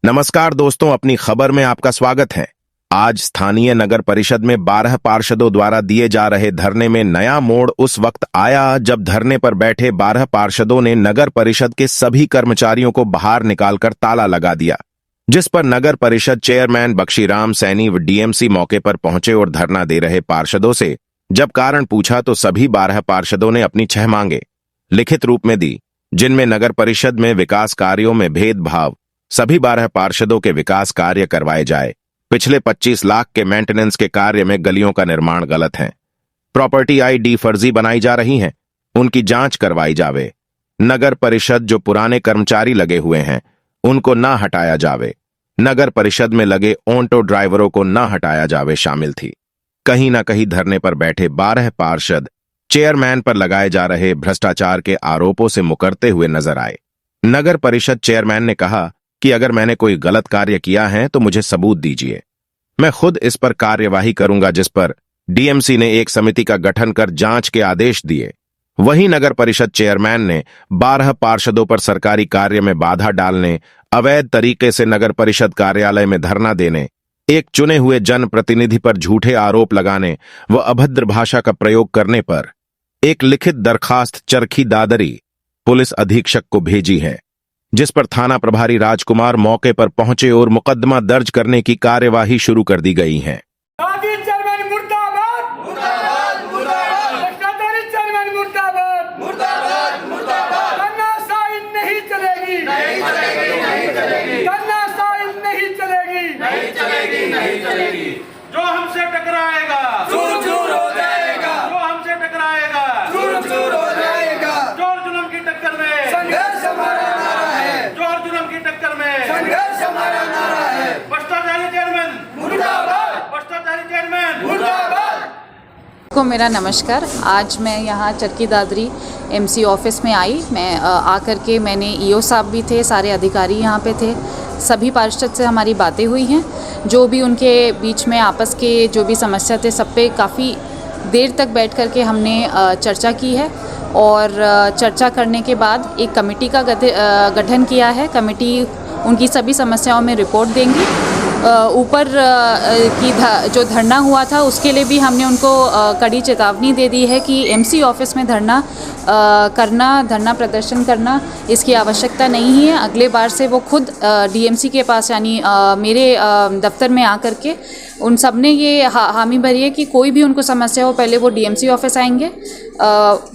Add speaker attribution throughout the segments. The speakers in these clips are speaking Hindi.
Speaker 1: नमस्कार दोस्तों, अपनी खबर में आपका स्वागत है। आज स्थानीय नगर परिषद में 12 पार्षदों द्वारा दिए जा रहे धरने में नया मोड़ उस वक्त आया जब धरने पर बैठे 12 पार्षदों ने नगर परिषद के सभी कर्मचारियों को बाहर निकालकर ताला लगा दिया, जिस पर नगर परिषद चेयरमैन बख्शीराम सैनी व डीएमसी मौके पर पहुंचे और धरना दे रहे पार्षदों से जब कारण पूछा तो सभी 12 पार्षदों ने अपनी 6 मांगे लिखित रूप में दी, जिनमें नगर परिषद में विकास कार्यों में भेदभाव, सभी 12 पार्षदों के विकास कार्य करवाए जाए, पिछले 25 लाख के मेंटेनेंस के कार्य में गलियों का निर्माण गलत है, प्रॉपर्टी आईडी फर्जी बनाई जा रही हैं, उनकी जांच करवाई जावे, नगर परिषद जो पुराने कर्मचारी लगे हुए हैं उनको ना हटाया जावे, नगर परिषद में लगे ऑटो ड्राइवरों को ना हटाया जावे शामिल थी। कहीं ना कहीं धरने पर बैठे 12 पार्षद चेयरमैन पर लगाए जा रहे भ्रष्टाचार के आरोपों से मुकरते हुए नजर आए। नगर परिषद चेयरमैन ने कहा कि अगर मैंने कोई गलत कार्य किया है तो मुझे सबूत दीजिए, मैं खुद इस पर कार्यवाही करूंगा, जिस पर डीएमसी ने एक समिति का गठन कर जांच के आदेश दिए। वहीं नगर परिषद चेयरमैन ने 12 पार्षदों पर सरकारी कार्य में बाधा डालने, अवैध तरीके से नगर परिषद कार्यालय में धरना देने, एक चुने हुए जनप्रतिनिधि पर झूठे आरोप लगाने व अभद्र भाषा का प्रयोग करने पर एक लिखित दरखास्त चरखी दादरी पुलिस अधीक्षक को भेजी है, जिस पर थाना प्रभारी राजकुमार मौके पर पहुंचे और मुकदमा दर्ज करने की कार्यवाही शुरू कर दी गई है।
Speaker 2: जो हमसे टकराएगा चूर चूर हो जाएगा, जो हमसे टकराएगा चूर चूर हो जाएगा। जोर जुल्म की टक्कर में संघर्ष हमारा नारा है, जोर जुल्म की टक्कर में संघर्ष हमारा नारा है। भ्रष्टाचारी चेयरमैन मुर्दाबाद, भ्रष्टाचारी चेयरमैन मुर्दाबाद।
Speaker 3: को मेरा नमस्कार। आज मैं यहाँ चरखी दादरी एमसी ऑफिस में आई। मैं आकर के मैंने ईओ साहब भी थे, सारे अधिकारी यहाँ पे थे, सभी पार्षद से हमारी बातें हुई हैं। जो भी उनके बीच में आपस के जो भी समस्या थे सब पे काफ़ी देर तक बैठ कर के हमने चर्चा की है और चर्चा करने के बाद एक कमेटी का गठन किया है। कमेटी उनकी सभी समस्याओं में रिपोर्ट देंगी। ऊपर की जो धरना हुआ था उसके लिए भी हमने उनको कड़ी चेतावनी दे दी है कि एमसी ऑफिस में धरना प्रदर्शन करना इसकी आवश्यकता नहीं है। अगले बार से वो खुद डीएमसी के पास यानी मेरे दफ्तर में आकर के उन सब ने ये हामी भरी है कि कोई भी उनको समस्या हो पहले वो डीएमसी ऑफिस आएंगे,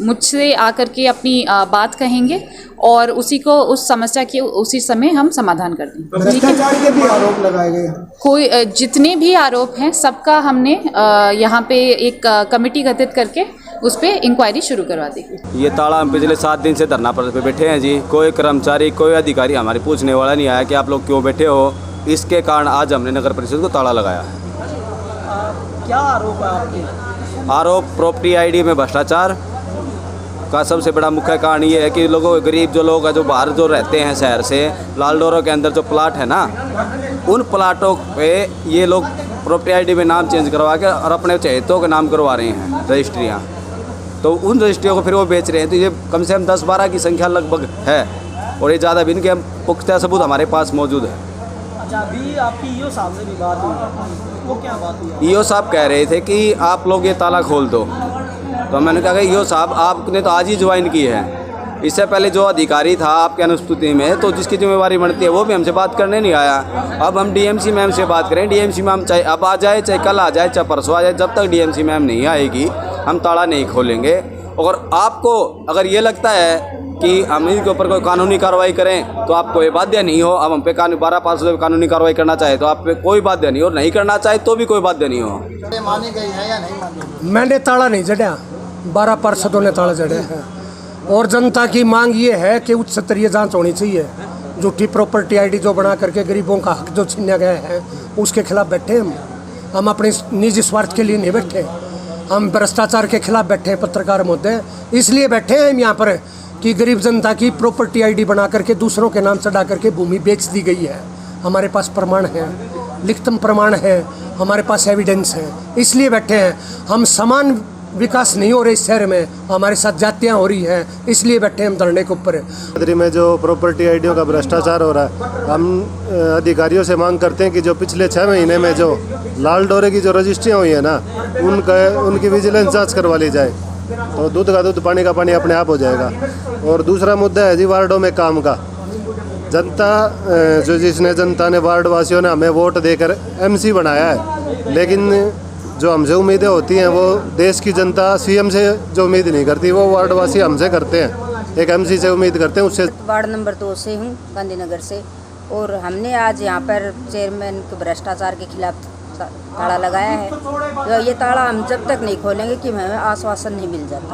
Speaker 3: मुझसे आकर के अपनी बात कहेंगे और उस समस्या के उसी समय हम समाधान कर देंगे।
Speaker 4: भ्रष्टाचार के भी आरोप लगाए गए हैं।
Speaker 3: कोई जितने भी आरोप हैं सबका हमने यहाँ पे एक कमेटी गठित करके उस पर इंक्वायरी शुरू करवा दी।
Speaker 5: ये ताला हम पिछले 7 दिन से धरना पर बैठे हैं जी। कोई कर्मचारी कोई अधिकारी हमारे पूछने वाला नहीं आया कि आप लोग क्यों बैठे हो। इसके कारण आज हमने नगर परिषद को ताला लगाया है।
Speaker 4: क्या आरोप है आपके?
Speaker 5: आरोप प्रॉपर्टी आईडी में भ्रष्टाचार का सबसे बड़ा मुख्य कारण ये है कि लोगों गरीब जो लोग हैं जो बाहर जो रहते हैं शहर से, लालडोरों के अंदर जो प्लाट है ना, उन प्लाटों पे ये लोग प्रॉपर्टी आईडी में नाम चेंज करवा के और अपने चहेतों के नाम करवा रहे हैं रजिस्ट्रियाँ। तो उन रजिस्ट्रियों को फिर वो बेच रहे हैं। तो ये कम से कम 10-12 की संख्या लगभग है और ये ज़्यादा भी इनके हम पुख्ता सबूत हमारे पास मौजूद है।
Speaker 4: अच्छा, अभी आपकी ईओ साहब से भी बात हुई, वो क्या बात हुई?
Speaker 5: ईओ साहब कह रहे थे कि आप लोग ये ताला खोल दो। तो मैंने कहा ईओ साहब आपने तो आज ही ज्वाइन की है, इससे पहले जो अधिकारी था आपके अनुपस्थिति में तो जिसकी जिम्मेवारी बनती है वो भी हमसे बात करने नहीं आया। अब हम डीएमसी मैम से बात करें। डीएमसी मैम चाहे अब आ जाए चाहे कल आ जाए चाहे परसों आ जाए, जब तक डीएमसी मैम नहीं आएगी हम ताला नहीं खोलेंगे। और आपको अगर ये लगता है कि हम इनके ऊपर कोई कानूनी कार्रवाई करें तो आपको ये बाध्य नहीं हो। अब हम पे 12 पार्षदों पे कानूनी कार्रवाई करना चाहे तो आप पे कोई बाध्य नहीं हो, नहीं करना चाहे तो भी कोई बाध्य नहीं हो।
Speaker 4: मानी गई है या नहीं मानी?
Speaker 6: मैंने ताला नहीं जड़ा, 12 पार्षदों ने ताला जड़े हैं और जनता की मांग ये है कि उच्च स्तरीय जांच होनी चाहिए। झूठी प्रॉपर्टी आईडी जो बना करके गरीबों का हक जो छीना गया है उसके खिलाफ बैठे हम अपने निजी स्वार्थ के लिए नहीं बैठे, हम भ्रष्टाचार के खिलाफ बैठे हैं। पत्रकार महोदय इसलिए बैठे हैं हम यहाँ पर कि गरीब जनता की प्रॉपर्टी आईडी बना करके दूसरों के नाम चढ़ा करके भूमि बेच दी गई है। हमारे पास प्रमाण है, लिखित प्रमाण है, हमारे पास एविडेंस है, इसलिए बैठे हैं। हम समान विकास नहीं हो रहा इस शहर में, हमारे साथ जातियाँ हो रही हैं, इसलिए बैठे हम धरने के ऊपर।
Speaker 7: दादरी में जो प्रॉपर्टी आईडियों का भ्रष्टाचार हो रहा है, हम अधिकारियों से मांग करते हैं कि जो पिछले 6 महीने में जो लाल डोरे की जो रजिस्ट्रियाँ हुई है ना, उनकी विजिलेंस जांच करवा ली जाए, तो दूध का दूध पानी का पानी अपने आप हो जाएगा। और दूसरा मुद्दा है जी वार्डों में काम का। जनता जिसने जनता ने वार्ड वासियों ने हमें वोट देकर एमसी बनाया है, लेकिन जो हमसे उम्मीदें होती हैं वो देश की जनता सीएम से जो उम्मीद नहीं करती वो वार्ड वासी हमसे करते हैं, एक एमसी से उम्मीद करते हैं। उससे
Speaker 8: वार्ड नंबर 2 से हूँ, गांधीनगर से, और हमने आज यहाँ पर चेयरमैन के भ्रष्टाचार के खिलाफ ताला लगाया है। ये ताला हम जब तक नहीं खोलेंगे कि हमें आश्वासन नहीं मिल जाता।